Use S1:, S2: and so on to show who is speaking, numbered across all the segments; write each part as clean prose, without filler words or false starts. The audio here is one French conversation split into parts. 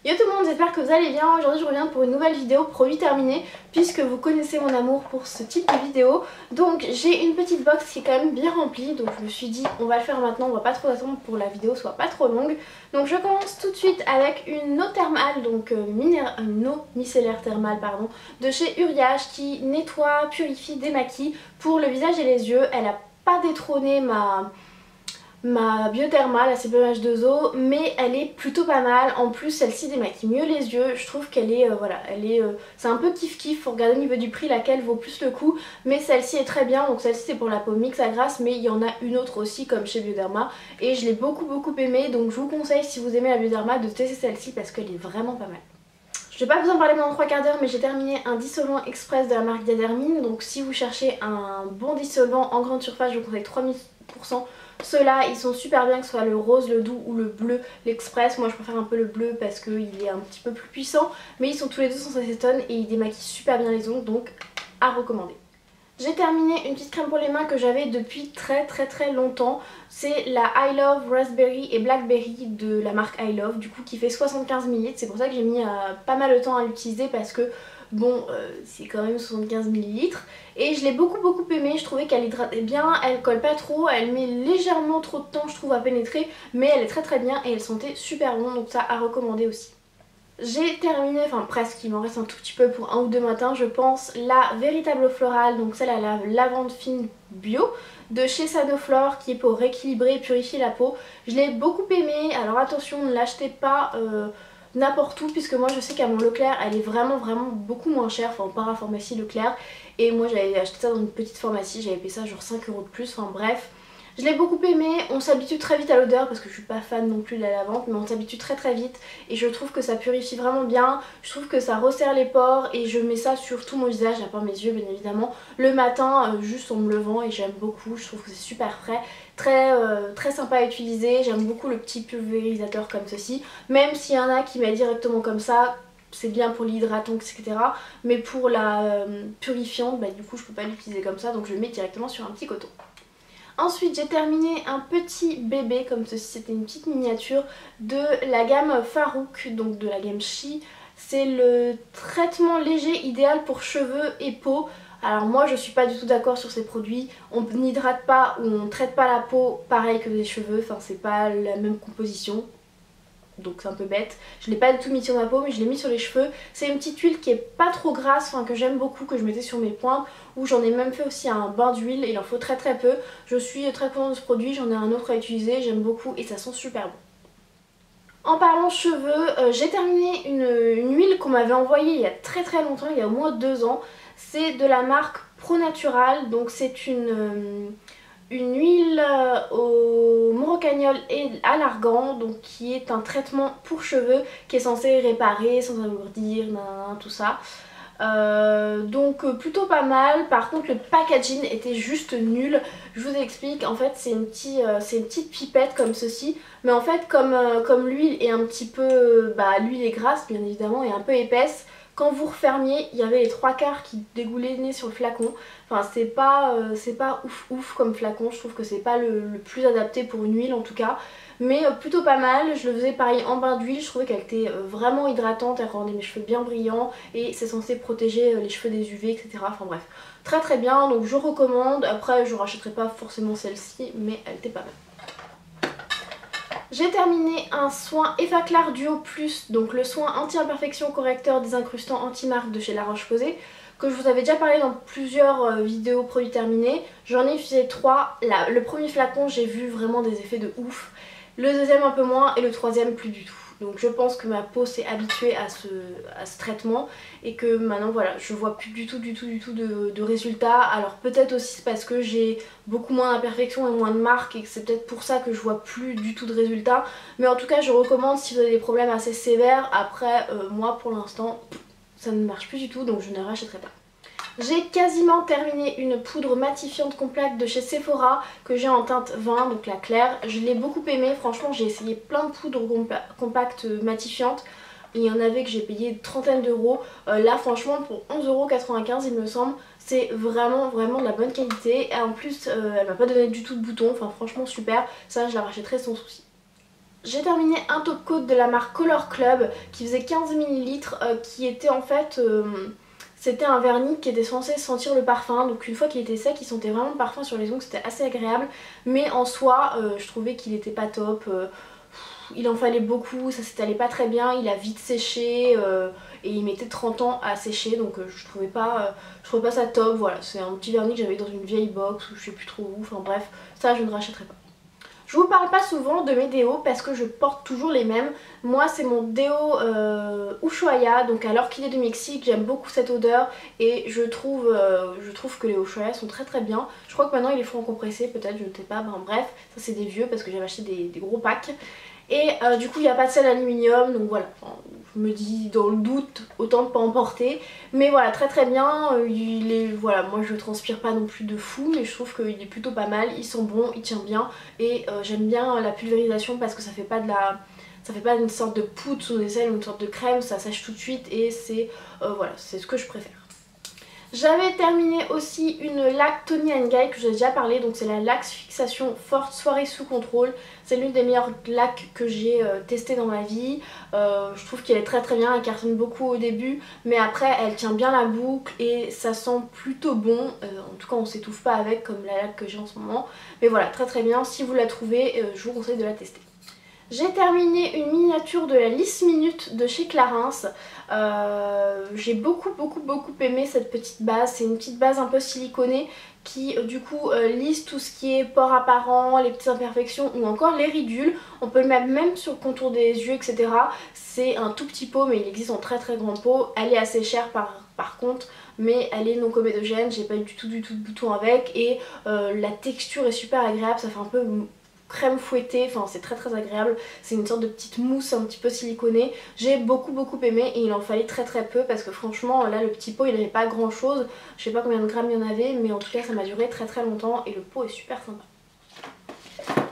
S1: Yo tout le monde, j'espère que vous allez bien. Aujourd'hui je reviens pour une nouvelle vidéo produit terminé, puisque vous connaissez mon amour pour ce type de vidéo. Donc j'ai une petite box qui est quand même bien remplie, donc je me suis dit on va le faire maintenant, on va pas trop attendre pour la vidéo soit pas trop longue. Donc je commence tout de suite avec une eau thermale, donc une eau micellaire thermale pardon, de chez Uriage qui nettoie, purifie, démaquille pour le visage et les yeux. Elle a pas détrôné ma biothermale, la CPH2O, mais elle est plutôt pas mal. En plus celle-ci démaquille mieux les yeux. Je trouve qu'elle est voilà, c'est un peu kiff kiff. Faut regarder au niveau du prix laquelle vaut plus le coup, mais celle-ci est très bien. Donc celle-ci c'est pour la peau mix à grasse, mais il y en a une autre aussi comme chez Bioderma et je l'ai beaucoup aimée. Donc je vous conseille, si vous aimez la Bioderma, de tester celle-ci parce qu'elle est vraiment pas mal. Je vais pas vous en parler pendant 3 quarts d'heure, mais j'ai terminé un dissolvant express de la marque Diadermine. Donc si vous cherchez un bon dissolvant en grande surface, je vous conseille 3000%. Ceux-là ils sont super bien, que ce soit le rose, le doux ou le bleu, l'express. Moi je préfère un peu le bleu parce qu'il est un petit peu plus puissant, mais ils sont tous les deux sans acétone et ils démaquillent super bien les ongles, donc à recommander. J'ai terminé une petite crème pour les mains que j'avais depuis très longtemps. C'est la I Love Raspberry et Blackberry de la marque I Love, du coup qui fait 75 ml. C'est pour ça que j'ai mis pas mal de temps à l'utiliser parce que bon c'est quand même 75 ml. Et je l'ai beaucoup aimée, je trouvais qu'elle hydratait bien, elle colle pas trop, elle met légèrement trop de temps je trouve à pénétrer, mais elle est très bien et elle sentait super bon, donc ça à recommander aussi. J'ai terminé, enfin presque, il m'en reste un tout petit peu pour un ou deux matins je pense, la véritable florale, donc celle à la lavande fine bio de chez Sanoflore qui est pour rééquilibrer et purifier la peau. Je l'ai beaucoup aimée, alors attention ne l'achetez pas n'importe où puisque moi je sais qu'à mon Leclerc elle est vraiment beaucoup moins chère, enfin en parapharmacie Leclerc, et moi j'avais acheté ça dans une petite pharmacie, j'avais payé ça genre 5 € de plus, enfin bref. Je l'ai beaucoup aimé, on s'habitue très vite à l'odeur parce que je suis pas fan non plus de la lavande, mais on s'habitue très vite et je trouve que ça purifie vraiment bien, je trouve que ça resserre les pores et je mets ça sur tout mon visage, à part mes yeux bien évidemment, le matin juste en me levant, et j'aime beaucoup, je trouve que c'est super frais, très sympa à utiliser. J'aime beaucoup le petit pulvérisateur comme ceci, même s'il y en a qui met directement comme ça. C'est bien pour l'hydratant etc, mais pour la purifiante bah, du coup je peux pas l'utiliser comme ça, donc je le mets directement sur un petit coton. Ensuite j'ai terminé un petit bébé comme ceci, c'était une petite miniature de la gamme Farouk, donc de la gamme Chi. C'est le traitement léger idéal pour cheveux et peau. Alors moi je suis pas du tout d'accord sur ces produits, on n'hydrate pas ou on traite pas la peau pareil que les cheveux, enfin c'est pas la même composition. Donc c'est un peu bête, je l'ai pas du tout mis sur ma peau mais je l'ai mis sur les cheveux. C'est une petite huile qui est pas trop grasse, enfin que j'aime beaucoup, que je mettais sur mes pointes, ou j'en ai même fait aussi un bain d'huile, il en faut très peu. Je suis très contente de ce produit, j'en ai un autre à utiliser, j'aime beaucoup et ça sent super bon. En parlant cheveux, j'ai terminé une huile qu'on m'avait envoyée il y a très longtemps, il y a au moins 2 ans. C'est de la marque Pro Natural, donc c'est une huile au morocagnol et à l'argan, donc qui est un traitement pour cheveux qui est censé réparer sans alourdir, tout ça. Donc plutôt pas mal. Par contre le packaging était juste nul. Je vous explique, en fait c'est une petite pipette comme ceci, mais en fait comme l'huile est un petit peu, l'huile est grasse bien évidemment et un peu épaisse, quand vous refermiez il y avait les 3/4 qui dégoulinaient sur le flacon. Enfin c'est pas ouf comme flacon, je trouve que c'est pas le plus adapté pour une huile en tout cas. Mais plutôt pas mal, je le faisais pareil en bain d'huile, je trouvais qu'elle était vraiment hydratante, elle rendait mes cheveux bien brillants et c'est censé protéger les cheveux des UV etc. Enfin bref, très bien, donc je recommande. Après je rachèterai pas forcément celle-ci mais elle était pas mal. J'ai terminé un soin Effaclar Duo Plus, donc le soin anti-imperfection correcteur désincrustant anti-marque de chez La Roche-Posay, que je vous avais déjà parlé dans plusieurs vidéos produits terminés. J'en ai utilisé 3, le premier flacon j'ai vu vraiment des effets de ouf, le deuxième un peu moins et le troisième plus du tout. Donc je pense que ma peau s'est habituée à ce traitement et que maintenant voilà, je vois plus du tout de résultats. Alors peut-être aussi parce que j'ai beaucoup moins d'imperfections et moins de marques et que c'est peut-être pour ça que je vois plus du tout de résultats. Mais en tout cas je recommande si vous avez des problèmes assez sévères. Après moi pour l'instant ça ne marche plus du tout, donc je ne rachèterai pas. J'ai quasiment terminé une poudre matifiante compacte de chez Sephora que j'ai en teinte 20, donc la claire. Je l'ai beaucoup aimée, franchement j'ai essayé plein de poudres compactes matifiantes. Il y en avait que j'ai payé une trentaine d'euros. Là franchement pour 11,95 € il me semble, c'est vraiment de la bonne qualité. Et en plus elle m'a pas donné du tout de boutons, enfin franchement super, ça je la rachèterai sans souci. J'ai terminé un top coat de la marque Color Club qui faisait 15 ml qui était en fait... c'était un vernis qui était censé sentir le parfum, donc une fois qu'il était sec il sentait vraiment le parfum sur les ongles, c'était assez agréable. Mais en soi je trouvais qu'il était pas top, il en fallait beaucoup, ça s'étalait pas très bien, il a vite séché et il mettait 30 ans à sécher, donc je trouvais pas ça top. Voilà, c'est un petit vernis que j'avais dans une vieille box ou je sais plus trop où, enfin bref, ça je ne rachèterai pas. Je vous parle pas souvent de mes déos parce que je porte toujours les mêmes. Moi c'est mon déo Ushuaia, donc à l'orchidée du Mexique, j'aime beaucoup cette odeur et je trouve que les Ushuaia sont très très bien. Je crois que maintenant ils les font en compressé peut-être, je ne sais pas, ben, bref, ça c'est des vieux parce que j'avais acheté des gros packs. Et du coup il n'y a pas de sel aluminium, donc voilà, enfin, je me dis dans le doute autant ne pas en porter. Mais voilà, très très bien, voilà, moi je transpire pas non plus de fou, mais je trouve qu'il est plutôt pas mal, il sent bon, il tient bien. Et j'aime bien la pulvérisation parce que ça fait pas une sorte de poudre sous les ailes ou une sorte de crème, ça sèche tout de suite et c'est voilà, c'est ce que je préfère. J'avais terminé aussi une laque Toni & Guy que j'ai déjà parlé, donc c'est la Laxe Fixation Forte Soirée sous contrôle. C'est l'une des meilleures laques que j'ai testées dans ma vie. Je trouve qu'elle est très très bien, elle cartonne beaucoup au début, mais après elle tient bien la boucle et ça sent plutôt bon. En tout cas on s'étouffe pas avec comme la laque que j'ai en ce moment. Mais voilà, très très bien, si vous la trouvez, je vous conseille de la tester. J'ai terminé une miniature de la Lisse Minute de chez Clarins. J'ai beaucoup aimé cette petite base. C'est une petite base un peu siliconée qui du coup lisse tout ce qui est pores apparents, les petites imperfections ou encore les ridules. On peut le mettre même sur le contour des yeux, etc. C'est un tout petit pot mais il existe en très très grand pot. Elle est assez chère par contre, mais elle est non comédogène, j'ai pas eu du tout de boutons avec et la texture est super agréable, ça fait un peu crème fouettée, enfin c'est très très agréable, c'est une sorte de petite mousse un petit peu siliconée. J'ai beaucoup aimé et il en fallait très très peu parce que franchement là le petit pot il n'avait pas grand chose, je sais pas combien de grammes il y en avait mais en tout cas ça m'a duré très très longtemps et le pot est super sympa.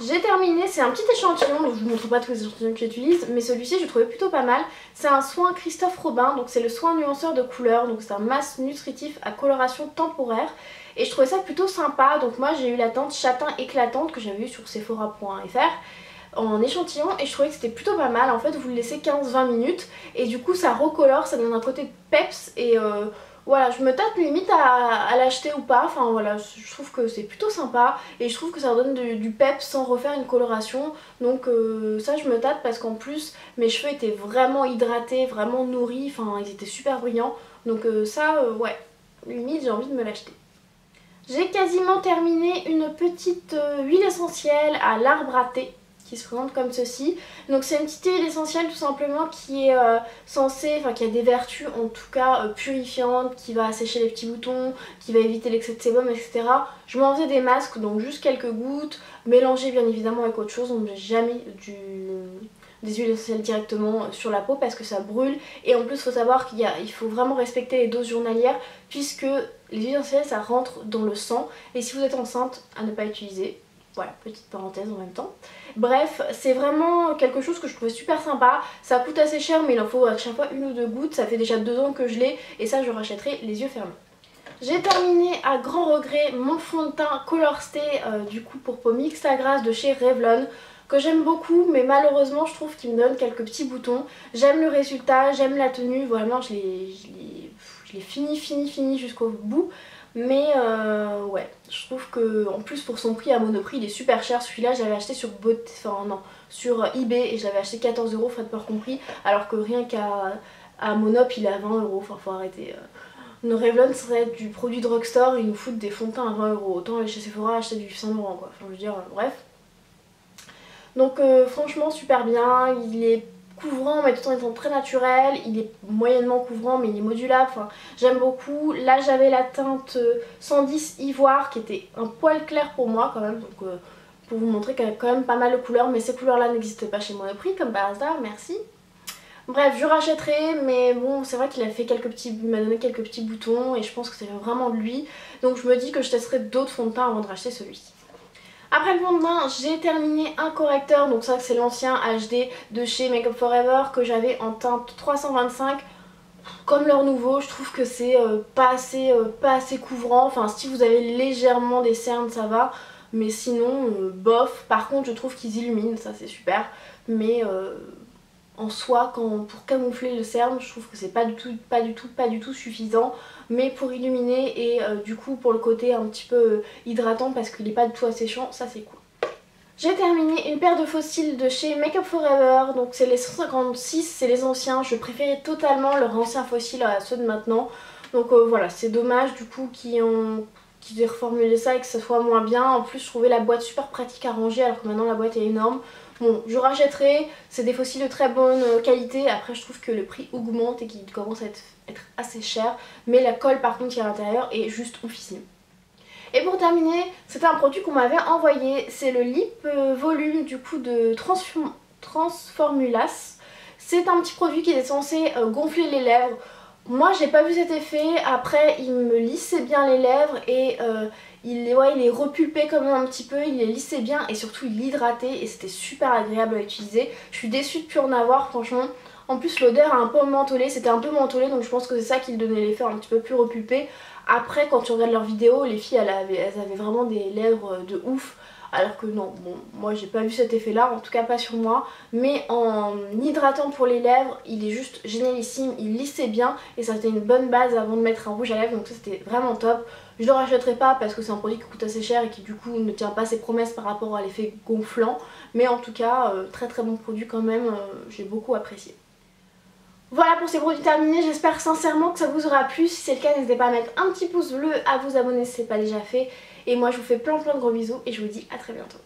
S1: J'ai terminé, c'est un petit échantillon, donc je vous montre pas tous les échantillons que j'utilise, mais celui-ci je le trouvais plutôt pas mal. C'est un soin Christophe Robin, donc c'est le soin nuanceur de couleurs, donc c'est un masque nutritif à coloration temporaire. Et je trouvais ça plutôt sympa, donc moi j'ai eu la teinte châtain éclatante que j'avais eu sur sephora.fr en échantillon et je trouvais que c'était plutôt pas mal. En fait vous le laissez 15-20 minutes et du coup ça recolore, ça donne un côté peps et voilà, je me tâte limite à l'acheter ou pas, enfin voilà, je trouve que c'est plutôt sympa et je trouve que ça donne du peps sans refaire une coloration, donc ça je me tâte parce qu'en plus mes cheveux étaient vraiment hydratés, vraiment nourris, enfin ils étaient super brillants, donc ça ouais, limite j'ai envie de me l'acheter. J'ai quasiment terminé une petite huile essentielle à l'arbre à thé qui se présente comme ceci. Donc c'est une petite huile essentielle tout simplement qui est censée, enfin qui a des vertus en tout cas purifiantes, qui va assécher les petits boutons, qui va éviter l'excès de sébum, etc. Je m'en faisais des masques, donc juste quelques gouttes, mélangées bien évidemment avec autre chose, donc j'ai jamais des huiles essentielles directement sur la peau parce que ça brûle et en plus il faut savoir qu'il faut vraiment respecter les doses journalières puisque les huiles essentielles ça rentre dans le sang et si vous êtes enceinte à ne pas utiliser. Voilà, petite parenthèse en même temps. Bref, c'est vraiment quelque chose que je trouvais super sympa. Ça coûte assez cher mais il en faut à chaque fois une ou deux gouttes. Ça fait déjà 2 ans que je l'ai et ça je rachèterai les yeux fermés. J'ai terminé à grand regret mon fond de teint Color Stay du coup pour peau mixte à grasse de chez Revlon que j'aime beaucoup mais malheureusement je trouve qu'il me donne quelques petits boutons. J'aime le résultat, j'aime la tenue, vraiment je l'ai fini jusqu'au bout. Mais ouais, je trouve que en plus pour son prix à Monoprix il est super cher. Celui-là j'avais acheté sur sur eBay et je l'avais acheté 14 €, frais de port compris, alors que rien qu'à Monop il est à 20 €, enfin faut arrêter. Nos Revlon serait du produit drugstore, ils nous foutent des fonds de teint à 20 €. Autant aller chez Sephora acheter du Saint Laurent quoi, enfin je veux dire, bref. Donc franchement super bien, il est couvrant mais tout en étant très naturel, il est moyennement couvrant mais il est modulable, enfin j'aime beaucoup. Là j'avais la teinte 110 ivoire qui était un poil clair pour moi quand même, donc pour vous montrer qu'il y a quand même pas mal de couleurs, mais ces couleurs là n'existent pas chez Monoprix comme par hasard, merci. Bref, je rachèterai, mais bon c'est vrai qu'il m'a donné quelques petits boutons et je pense que c'est vraiment de lui, donc je me dis que je testerai d'autres fonds de teint avant de racheter celui-ci. Après le fond de teint, j'ai terminé un correcteur, donc ça c'est l'ancien HD de chez Make Up For Ever que j'avais en teinte 325. Comme leur nouveau, je trouve que c'est pas assez couvrant, enfin si vous avez légèrement des cernes ça va, mais sinon bof. Par contre je trouve qu'ils illuminent, ça c'est super, mais en soi pour camoufler le cerne je trouve que c'est pas du tout suffisant, mais pour illuminer et du coup pour le côté un petit peu hydratant parce qu'il n'est pas du tout asséchant, ça c'est cool. J'ai terminé une paire de faux cils de chez Make Up For Ever, donc c'est les 156, c'est les anciens, je préférais totalement leurs anciens faux cils à ceux de maintenant. Donc voilà, c'est dommage du coup qu'ils aient reformulé ça et que ça soit moins bien. En plus je trouvais la boîte super pratique à ranger alors que maintenant la boîte est énorme. Bon, je rachèterai, c'est des faux cils de très bonne qualité, après je trouve que le prix augmente et qu'il commence à être assez cher. Mais la colle par contre qui est à l'intérieur est juste oufissime. Et pour terminer, c'était un produit qu'on m'avait envoyé, c'est le Lip Volume du coup de Transformulas. C'est un petit produit qui est censé gonfler les lèvres. Moi j'ai pas vu cet effet, après il me lissait bien les lèvres et il est repulpé quand même un petit peu, il les lissait bien et surtout il hydratait et c'était super agréable à utiliser. Je suis déçue de plus en avoir franchement. En plus l'odeur a un peu mentholé, c'était un peu mentholé donc je pense que c'est ça qui donnait l'effet un petit peu plus repulpé. Après quand tu regardes leurs vidéos, les filles elles avaient vraiment des lèvres de ouf. Alors que non, bon, moi j'ai pas vu cet effet là, en tout cas pas sur moi. Mais en hydratant pour les lèvres, il est juste génialissime, il lissait bien et ça c'était une bonne base avant de mettre un rouge à lèvres, donc ça c'était vraiment top. Je le rachèterai pas parce que c'est un produit qui coûte assez cher et qui du coup ne tient pas ses promesses par rapport à l'effet gonflant. Mais en tout cas, très très bon produit quand même, j'ai beaucoup apprécié. Voilà pour ces produits terminés, j'espère sincèrement que ça vous aura plu. Si c'est le cas, n'hésitez pas à mettre un petit pouce bleu, à vous abonner si ce n'est pas déjà fait. Et moi je vous fais plein de gros bisous et je vous dis à très bientôt.